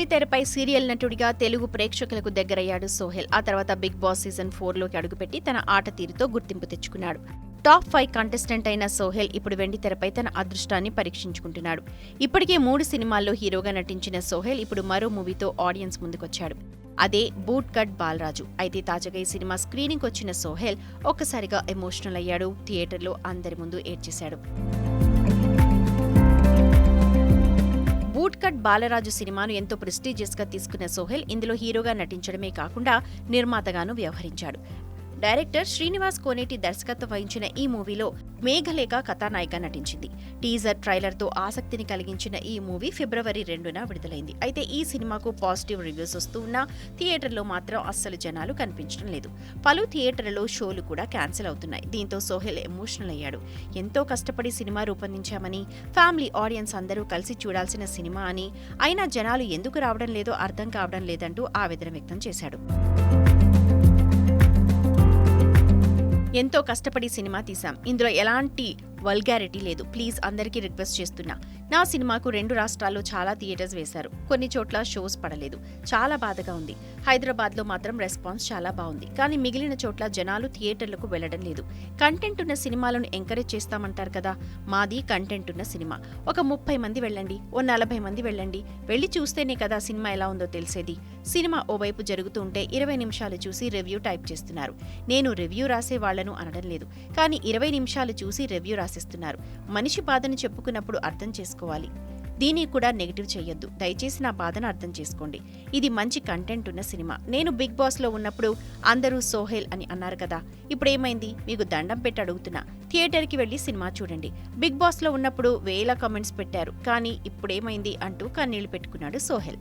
వెండితెరపై serial నటుడిగా తెలుగు ప్రేక్షకులకు దగ్గరయ్యాడు సోహెల్. ఆ తర్వాత బిగ్ బాస్ సీజన్ 4లోకి అడుగుపెట్టి తన ఆట తీరుతో గుర్తింపు తెచ్చుకున్నాడు. టాప్ 5 కంటెస్టెంట్ అయిన సోహెల్ ఇప్పుడు వెండితెరపై తన అదృష్టాన్ని పరీక్షించుకుంటున్నాడు. ఇప్పటికే 3 సినిమాల్లో హీరోగా నటించిన సోహెల్ ఇప్పుడు మరో మూవీతో ఆడియన్స్ ముందుకొచ్చాడు. అదే బూట్ కట్ బాలరాజు. అయితే తాజాగా ఈ సినిమా స్క్రీనింగ్ వచ్చిన సోహెల్ ఒక్కసారిగా ఎమోషనల్ అయ్యాడు. థియేటర్లో అందరి ముందు ఏడ్చేశాడు. బూట్ కట్ బాలరాజు సినిమాను ఎంతో ప్రెస్టీజియస్ గా తీసుకున్న సోహెల్ ఇందులో హీరోగా నటించడమే కాకుండా నిర్మాతగాను వ్యవహరించాడు. డైరెక్టర్ శ్రీనివాస్ కోనేటి దర్శకత్వం వహించిన ఈ మూవీలో మేఘలేఖ కథానాయిక నటించింది. టీజర్ ట్రైలర్తో ఆసక్తిని కలిగించిన ఈ మూవీ ఫిబ్రవరి 2న విడుదలైంది. అయితే ఈ సినిమాకు పాజిటివ్ రివ్యూస్ వస్తూ ఉన్నా థియేటర్లో మాత్రం అస్సలు జనాలు కనిపించడం లేదు. పలు థియేటర్లలో షోలు కూడా క్యాన్సిల్ అవుతున్నాయి. దీంతో సోహెల్ ఎమోషనల్ అయ్యాడు. ఎంతో కష్టపడి సినిమా రూపొందించామని, ఫ్యామిలీ ఆడియన్స్ అందరూ కలిసి చూడాల్సిన సినిమా అని, అయినా జనాలు ఎందుకు రావడం లేదో అర్థం కావడం లేదంటూ ఆవేదన వ్యక్తం చేశాడు. ఎంతో కష్టపడి సినిమా తీశాం. ఇందులో ఎలాంటి వల్గారిటీ లేదు. ప్లీజ్ అందరికీ రిక్వెస్ట్ చేస్తున్నా. నా సినిమాకు 2 రాష్ట్రాల్లో చాలా థియేటర్స్ వేశారు. కొన్ని చోట్ల షోస్ పడలేదు. చాలా బాధగా ఉంది. హైదరాబాద్లో మాత్రం రెస్పాన్స్ చాలా బాగుంది. కానీ మిగిలిన చోట్ల జనాలు థియేటర్లకు వెళ్లడం లేదు. కంటెంట్ ఉన్న సినిమాలను ఎంకరేజ్ చేస్తామంటారు కదా, మాది కంటెంట్ ఉన్న సినిమా. ఒక 30 మంది వెళ్ళండి, ఓ 40 మంది వెళ్ళండి. వెళ్ళి చూస్తేనే కదా సినిమా ఎలా ఉందో తెలిసేది. సినిమా ఓవైపు జరుగుతూ ఉంటే 20 నిమిషాలు చూసి రివ్యూ టైప్ చేస్తున్నారు. నేను రివ్యూ రాసే వాళ్లను అనడం లేదు, కానీ 20 నిమిషాలు చూసి రివ్యూ రాసిస్తున్నారు. మనిషి బాధను చెప్పుకున్నప్పుడు అర్థం చేసుకోవాలి. దీన్ని కూడా నెగిటివ్ చేయొద్దు. దయచేసి నా బాధను అర్థం చేసుకోండి. ఇది మంచి కంటెంట్ ఉన్న సినిమా. నేను బిగ్ బాస్ లో ఉన్నప్పుడు అందరూ సోహెల్ అని అన్నారు కదా, ఇప్పుడేమైంది? మీకు దండం పెట్టి అడుగుతున్నా, థియేటర్కి వెళ్లి సినిమా చూడండి. బిగ్ బాస్ లో ఉన్నప్పుడు వేల కామెంట్స్ పెట్టారు, కానీ ఇప్పుడేమైంది అంటూ కన్నీళ్లు పెట్టుకున్నాడు సోహెల్.